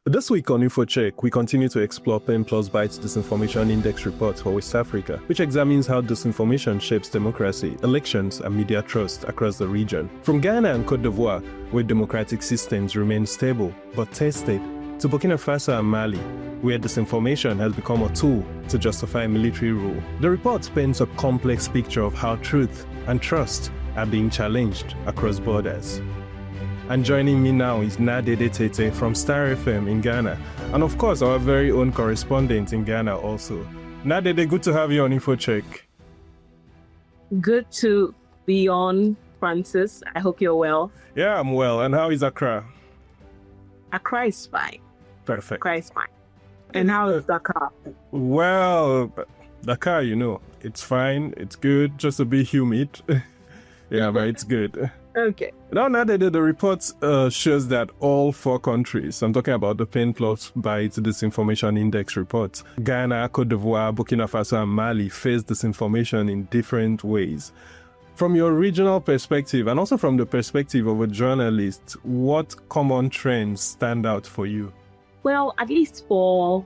This week on InfoCheck, we continue to explore PenPlusBytes Disinformation Index report for West Africa, which examines how disinformation shapes democracy, elections, and media trust across the region. From Ghana and Côte d'Ivoire, where democratic systems remain stable but tested, to Burkina Faso and Mali, where disinformation has become a tool to justify military rule. The report paints a complex picture of how truth and trust are being challenged across borders. And joining me now is Naa Dedei Tettey from Starr FM in Ghana, and of course our very own correspondent in Ghana also. Naa Dedei, good to have you on InfoCheck. Good to be on, Francis. I hope you're well. Yeah, I'm well. And how is Accra? Accra is fine. Perfect. Accra is fine. And how is Dakar? Well, Dakar, it's fine. It's good. Just a bit humid. Yeah, but it's good. Okay. Now the report shows that all four countries, I'm talking about the PenPlusBytes Disinformation Index report, Ghana, Côte d'Ivoire, Burkina Faso, and Mali face disinformation in different ways. From your regional perspective, and also from the perspective of a journalist, what common trends stand out for you? Well, at least for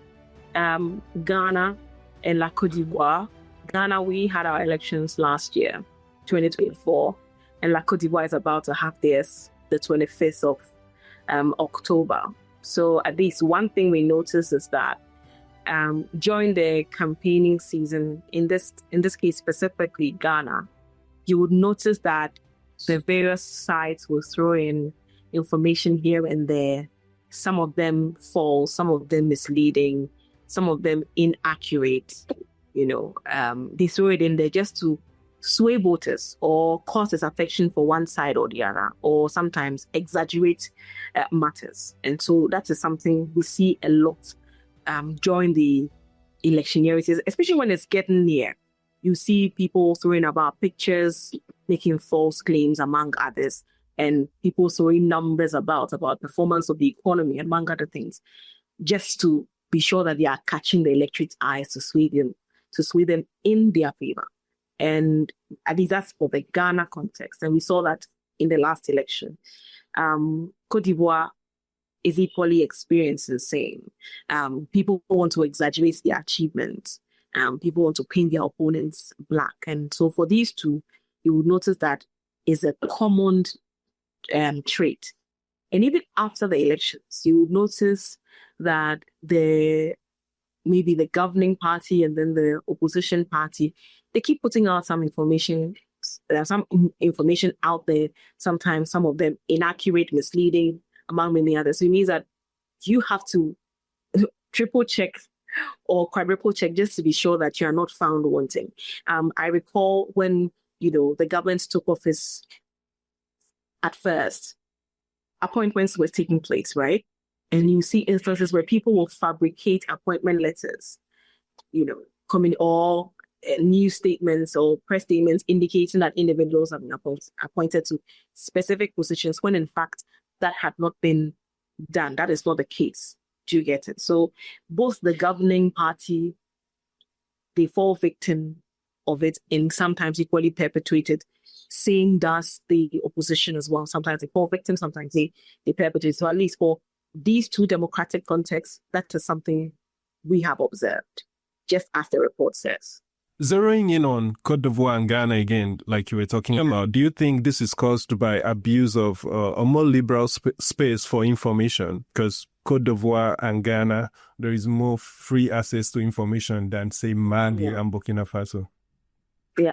Ghana and La Côte d'Ivoire, Ghana, we had our elections last year, 2024. And La Côte d'Ivoire is about to have theirs the 25th of October. So at least one thing we noticed is that during the campaigning season, in this case specifically Ghana, you would notice that the various sites will throw in information here and there, some of them false, some of them misleading, some of them inaccurate. They throw it in there just to sway voters or cause disaffection for one side or the other, or sometimes exaggerate matters. And so that is something we see a lot during the election years, especially when it's getting near. You see people throwing about pictures, making false claims, among others, and people throwing numbers about performance of the economy, among other things, just to be sure that they are catching the electorate's eyes to sway them in their favor. And at least that's for the Ghana context. And we saw that in the last election. Côte d'Ivoire is equally experiencing the same. People want to exaggerate their achievements. People want to paint their opponents black. And so for these two, you will notice that is a common trait. And even after the elections, you will notice that maybe the governing party and then the opposition party, they keep putting out some information out there, sometimes some of them inaccurate, misleading, among many others. So it means that you have to triple check or quadruple check just to be sure that you are not found wanting. I recall when, the government took office at first, appointments were taking place, right? And you see instances where people will fabricate appointment letters, coming or news statements or press statements indicating that individuals have been appointed to specific positions when in fact that had not been done. That is not the case. Do you get it? So both the governing party, they fall victim of it and sometimes equally perpetuated. Same does the opposition as well. Sometimes they fall victim, sometimes they perpetuate. So at least for these two democratic contexts, that is something we have observed, just as the report says. Zeroing in on Côte d'Ivoire and Ghana again, like you were talking about, do you think this is caused by abuse of a more liberal space for information? Because Côte d'Ivoire and Ghana, there is more free access to information than, say, Mali and Burkina Faso. Yeah.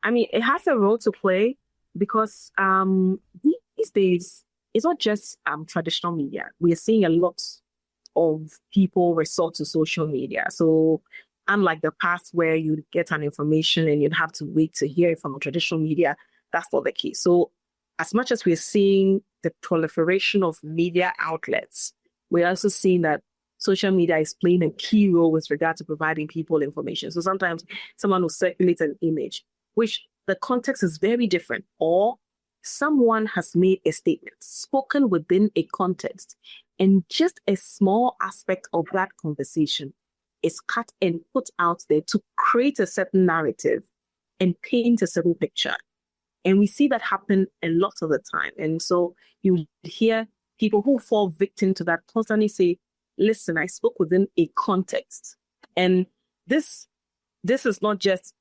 I mean, it has a role to play because these days, it's not just traditional media. We are seeing a lot of people resort to social media. So unlike the past where you'd get an information and you'd have to wait to hear it from traditional media, that's not the case. So as much as we're seeing the proliferation of media outlets, we're also seeing that social media is playing a key role with regard to providing people information. So sometimes someone will circulate an image, which the context is very different, or someone has made a statement spoken within a context, and just a small aspect of that conversation is cut and put out there to create a certain narrative and paint a certain picture. And we see that happen a lot of the time. And so you hear people who fall victim to that constantly say, listen, I spoke within a context. And this is not just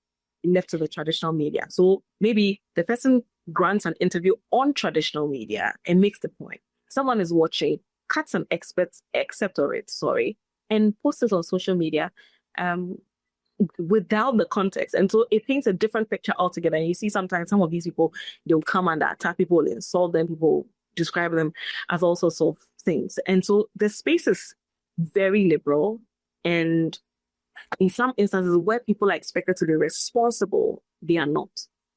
left to the traditional media. So maybe the person grants an interview on traditional media and makes the point. Someone is watching, cuts an excerpt of it, and posts it on social media without the context. And so it paints a different picture altogether. And you see sometimes some of these people, they'll come and attack people, insult them, people describe them as all sorts of things. And so the space is very liberal, and in some instances where people are expected to be responsible, they are not.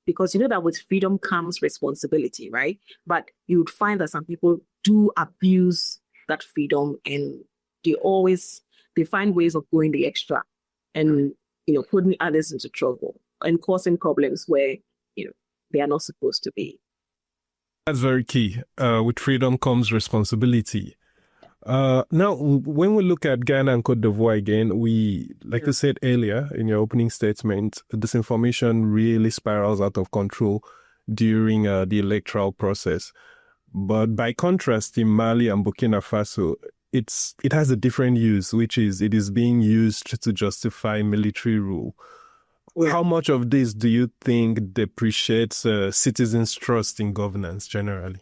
Because you know that with freedom comes responsibility, right? But you would find that some people do abuse that freedom, and they find ways of going the extra and, putting others into trouble and causing problems where, they are not supposed to be. That's very key. With freedom comes responsibility. Now, when we look at Ghana and Cote d'Ivoire again, like you said earlier in your opening statement, disinformation really spirals out of control during the electoral process. But by contrast, in Mali and Burkina Faso, it has a different use, which is it is being used to justify military rule. How much of this do you think depreciates citizens' trust in governance generally?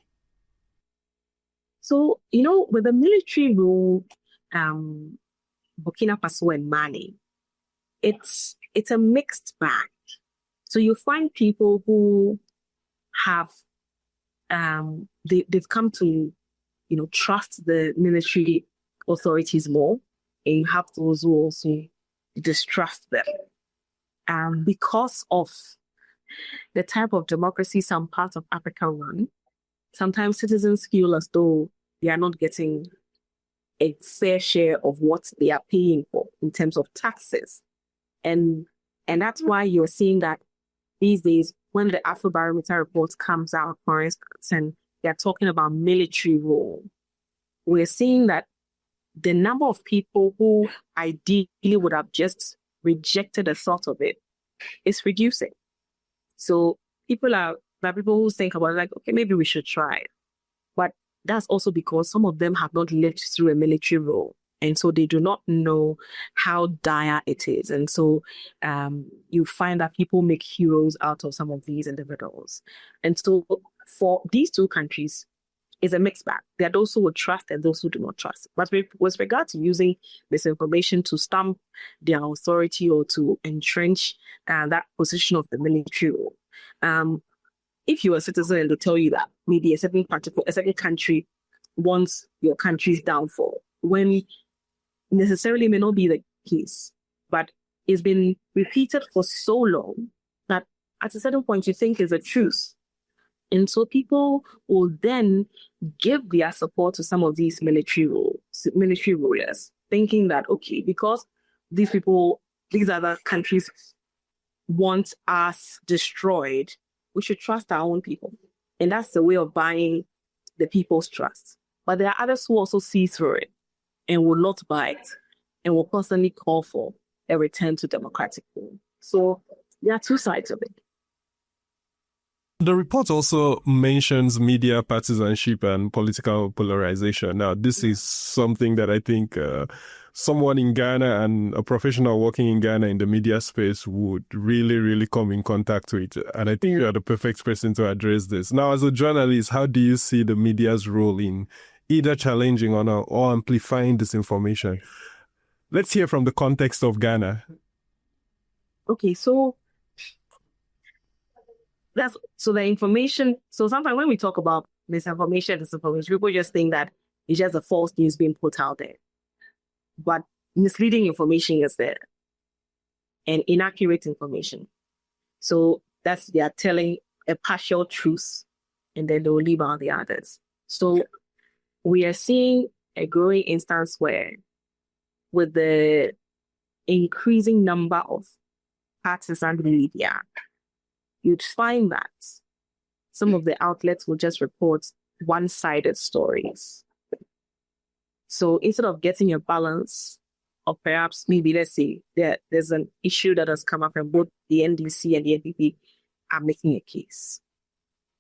So, with the military rule, Burkina Faso and Mali, it's a mixed bag. So you find people who have, they've come to, trust the military authorities more, and you have those who also distrust them. Because of the type of democracy some parts of Africa run, sometimes citizens feel as though they are not getting a fair share of what they are paying for in terms of taxes. And that's why you're seeing that these days, when the Afrobarometer report comes out, for instance, and they're talking about military rule, we're seeing that the number of people who ideally would have just rejected the thought of it is reducing. So people who think about it, like, okay, maybe we should try it. But that's also because some of them have not lived through a military role. And so they do not know how dire it is. And so you find that people make heroes out of some of these individuals. And so for these two countries, it's a mixed bag. There are those who would trust and those who do not trust. But with regard to using misinformation to stamp their authority or to entrench that position of the military role, if you're a citizen and they'll tell you that maybe a certain country wants your country's downfall, when necessarily may not be the case, but it's been repeated for so long that at a certain point you think is a truth. And so people will then give their support to some of these military rulers, thinking that, okay, because these other countries want us destroyed, we should trust our own people. And that's the way of buying the people's trust. But there are others who also see through it and will not buy it and will constantly call for a return to democratic rule. So there are two sides of it. The report also mentions media partisanship and political polarization. Now, this is something that I think someone in Ghana and a professional working in Ghana in the media space would really, really come in contact with. And I think you are the perfect person to address this. Now, as a journalist, how do you see the media's role in either challenging or amplifying disinformation? Let's hear from the context of Ghana. Okay, so the information. So sometimes when we talk about misinformation, disinformation, people just think that it's just a false news being put out there. But misleading information is there and inaccurate information. So they are telling a partial truth and then they will leave out the others. So we are seeing a growing instance where, with the increasing number of partisan media, you'd find that some of the outlets will just report one-sided stories. So instead of getting a balance, or perhaps maybe, let's say, there's an issue that has come up and both the NDC and the NPP are making a case,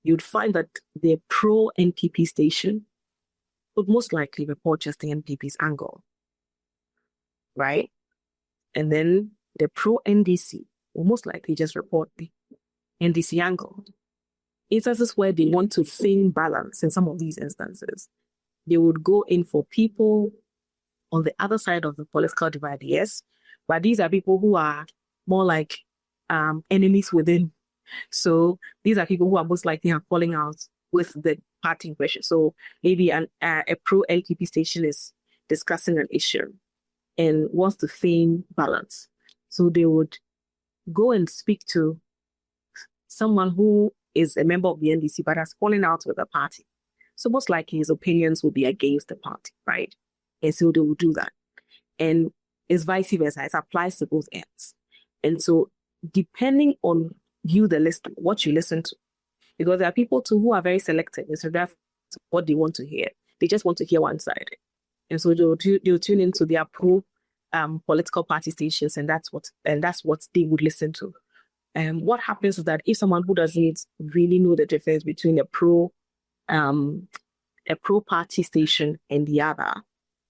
you'd find that the pro-NPP station would most likely report just the NPP's angle. right? And then the pro-NDC will most likely just report the NDC angle. Instances where they want to feign balance in some of these instances, they would go in for people on the other side of the political divide, yes, but these are people who are more like enemies within. So these are people who are most likely are falling out with the party in question. So maybe a pro-LPP station is discussing an issue and wants to feign balance. So they would go and speak to someone who is a member of the NDC but has fallen out with the party. So most likely his opinions will be against the party, right? And so they will do that. And it's vice versa. It applies to both ends. And so depending on you, the listener, what you listen to, because there are people too who are very selective. So that's what they want to hear. They just want to hear one side. And so they'll tune into their pro political party stations, and that's what they would listen to. And what happens is that if someone who doesn't really know the difference between a pro party station and the other,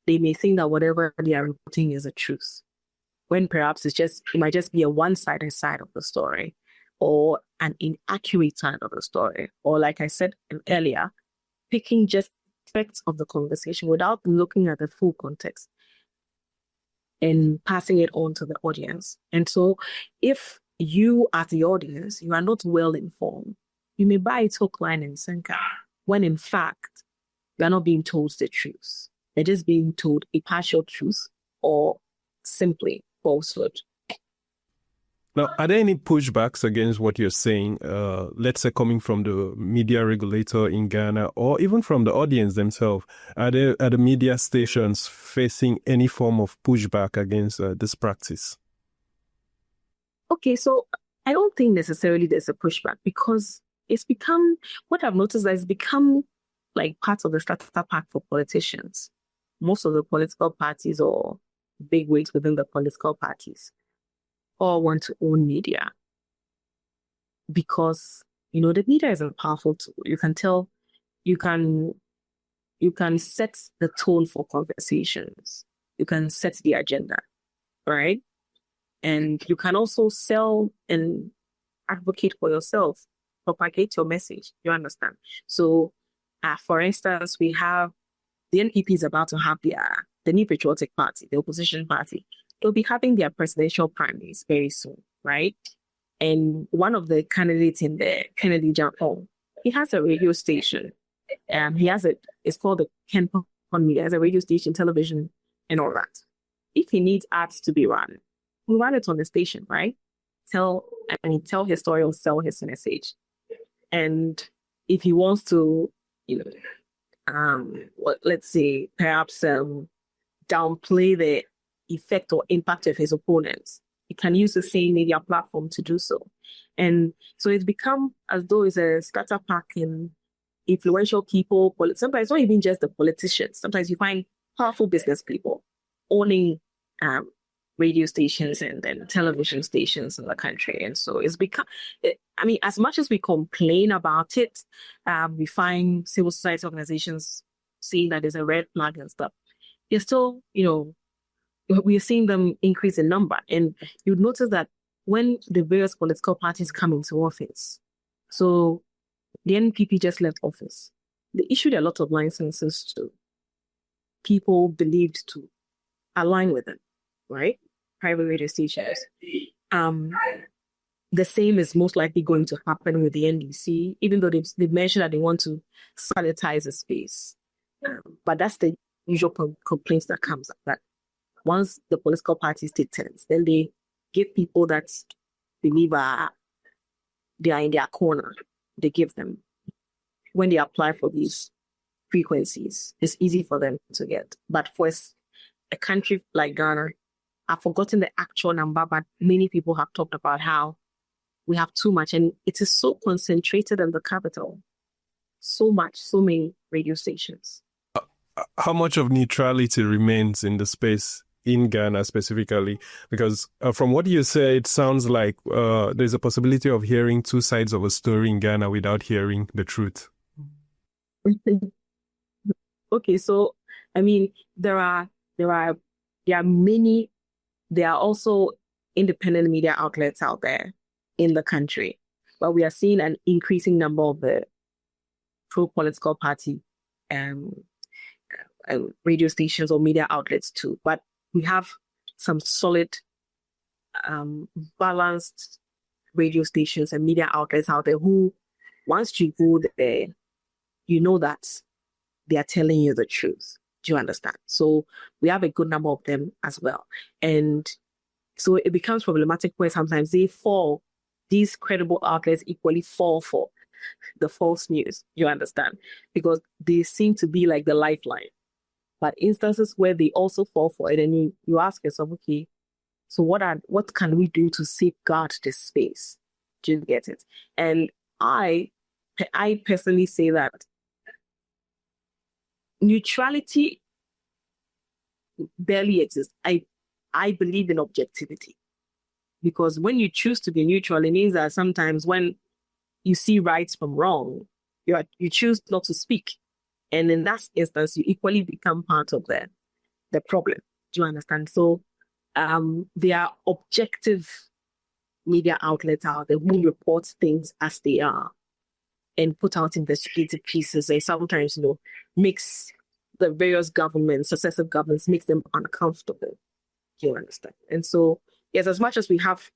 they may think that whatever they are reporting is the truth, when perhaps it might just be a one-sided side of the story, or an inaccurate side of the story, or like I said earlier, picking just aspects of the conversation without looking at the full context and passing it on to the audience. And so if you as the audience, you are not well informed, you may buy it hook, line, and sinker, when in fact, you are not being told the truth. They're just being told a partial truth or simply falsehood. Now, are there any pushbacks against what you're saying, let's say coming from the media regulator in Ghana or even from the audience themselves? Are the media stations facing any form of pushback against this practice? Okay, so I don't think necessarily there's a pushback, because it's become, what I've noticed, that it's become like part of the starter pack for politicians. Most of the political parties or big wigs within the political parties all want to own media, because the media is a powerful tool. You can tell, you can set the tone for conversations. You can set the agenda, right? And you can also sell and advocate for yourself, propagate your message. You understand? So, for instance, we have the NPP is about to have the New Patriotic Party, the opposition party. They'll be having their presidential primaries very soon, right? And one of the candidates in there, Kennedy Jampong, he has a radio station. It's called the Ken Media. It has a radio station, television, and all that. If he needs ads to be run, we run it on the station, right? Tell his story or sell his message. And if he wants to, let's say perhaps downplay the effect or impact of his opponents, he can use the same media platform to do so. And so it's become as though it's a starter pack in influential people. Sometimes it's not even just the politicians. Sometimes you find powerful business people owning radio stations and then television stations in the country. And so it's become, as much as we complain about it, we find civil society organizations saying that there's a red flag and stuff. They're still, we're seeing them increase in number. And you'd notice that when the various political parties come into office, so the NPP just left office, they issued a lot of licenses to people believed to align with them, right? Private radio stations. The same is most likely going to happen with the NDC, even though they've mentioned that they want to sanitize the space. But that's the usual complaints that comes up, that once the political parties take turns, then they give people that believe they are in their corner, they give them. When they apply for these frequencies, it's easy for them to get. But for a country like Ghana, I've forgotten the actual number, but many people have talked about how we have too much, and it is so concentrated in the capital. So many radio stations. How much of neutrality remains in the space in Ghana specifically? Because from what you say, it sounds like there's a possibility of hearing two sides of a story in Ghana without hearing the truth. Okay, so there are there are also independent media outlets out there in the country, but we are seeing an increasing number of the pro-political party radio stations or media outlets too. But we have some solid, balanced radio stations and media outlets out there who, once you go there, you know that they are telling you the truth. Do you understand? So we have a good number of them as well. And so it becomes problematic where sometimes these credible outlets equally fall for the false news. You understand? Because they seem to be like the lifeline. But instances where they also fall for it, and you ask yourself, okay, so what can we do to safeguard this space? Do you get it? And I personally say that neutrality barely exists. I believe in objectivity, because when you choose to be neutral, it means that sometimes when you see right from wrong, you choose not to speak, and in that instance, you equally become part of the problem. Do you understand? So, there are objective media outlets out there who report things as they are and put out investigative pieces, and sometimes, makes the various successive governments, makes them uncomfortable. Do you understand? And so, yes, as much as we have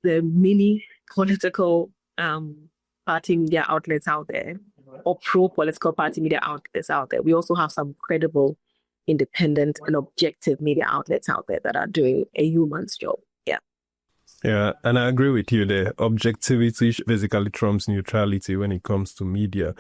the many political party media outlets out there, or pro-political party media outlets out there, we also have some credible, independent, and objective media outlets out there that are doing a human's job. Yeah, and I agree with you there. Objectivity basically trumps neutrality when it comes to media.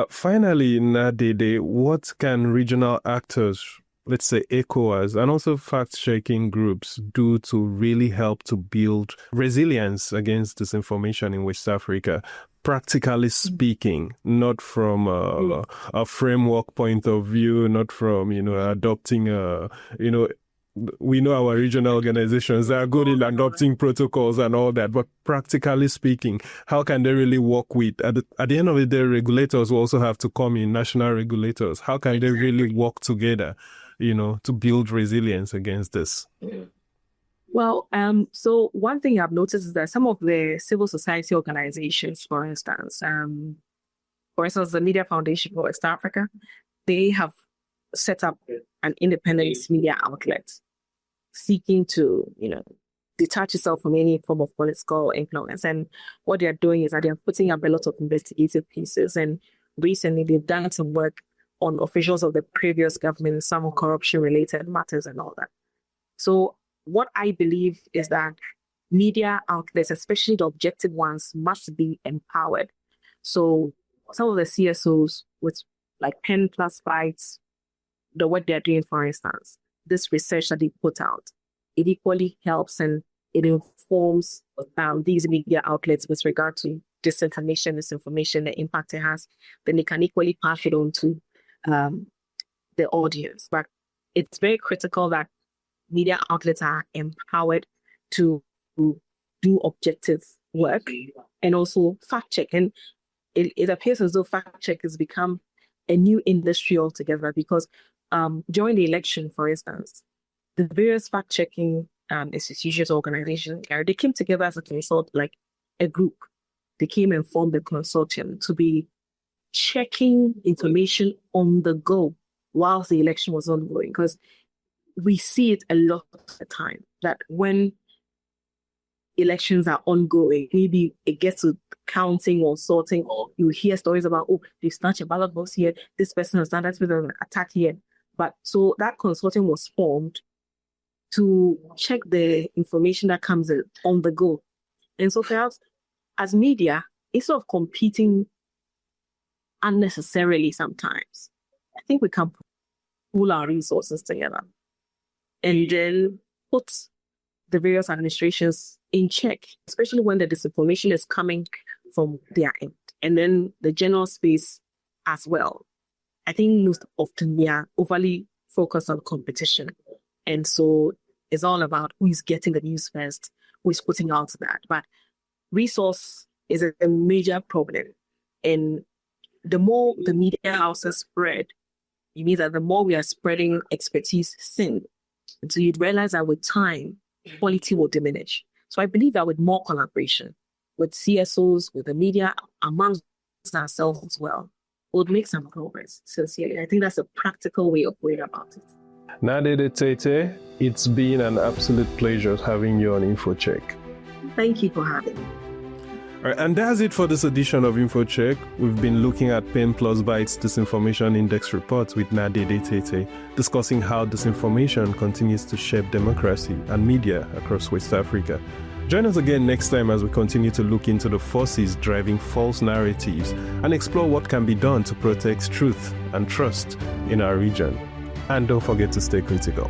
Finally, Naa Dedei, what can regional actors, let's say ECOWAS, and also fact-checking groups do to really help to build resilience against disinformation in West Africa? Practically speaking, not from a framework point of view, not from, adopting we know our regional organizations are good in adopting protocols and all that, but practically speaking, how can they really work with, at the end of the day, regulators will also have to come in, national regulators. How can they really work together, to build resilience against this? Well, so one thing I've noticed is that some of the civil society organizations, for instance, the Media Foundation for West Africa, they have set up an independent media outlet seeking to, detach itself from any form of political influence. And what they're doing is that they're putting up a lot of investigative pieces. And recently they've done some work on officials of the previous government, some corruption-related matters and all that. So what I believe is that media outlets, especially the objective ones, must be empowered. So some of the CSOs with like PenPlusBytes, the work they're doing, for instance, this research that they put out, it equally helps and it informs these media outlets with regard to disinformation, misinformation, the impact it has. Then they can equally pass it on to the audience. But it's very critical that media outlets are empowered to do objective work and also fact check. And it appears as though fact check has become a new industry altogether, because during the election, for instance, the various fact-checking institutions, organizations, they came together as a group. They came and formed a consortium to be checking information on the go whilst the election was ongoing. Because we see it a lot of the time that when elections are ongoing, maybe it gets to counting or sorting, or you hear stories about, they snatched a ballot box here, this person has done that, with an attack here. But so that consortium was formed to check the information that comes in on the go. And so perhaps as media, instead of competing unnecessarily sometimes, I think we can pool our resources together and then put the various administrations in check, especially when the disinformation is coming from their end. And then the general space as well. I think most often we are overly focused on competition. And so it's all about who is getting the news first, who is putting out that. But resource is a major problem. And the more the media houses spread, it means that the more we are spreading expertise thin. And so you'd realize that with time, quality will diminish. So I believe that with more collaboration, with CSOs, with the media, amongst ourselves as well, we'll make some progress. Sincerely, I think that's a practical way of going about it. Naa Dedei Tettey, it's been an absolute pleasure having you on InfoCheck. Thank you for having me. All right, and that's it for this edition of InfoCheck. We've been looking at PenPlusBytes Disinformation Index report with Naa Dedei Tettey, discussing how disinformation continues to shape democracy and media across West Africa. Join us again next time as we continue to look into the forces driving false narratives and explore what can be done to protect truth and trust in our region. And don't forget to stay critical.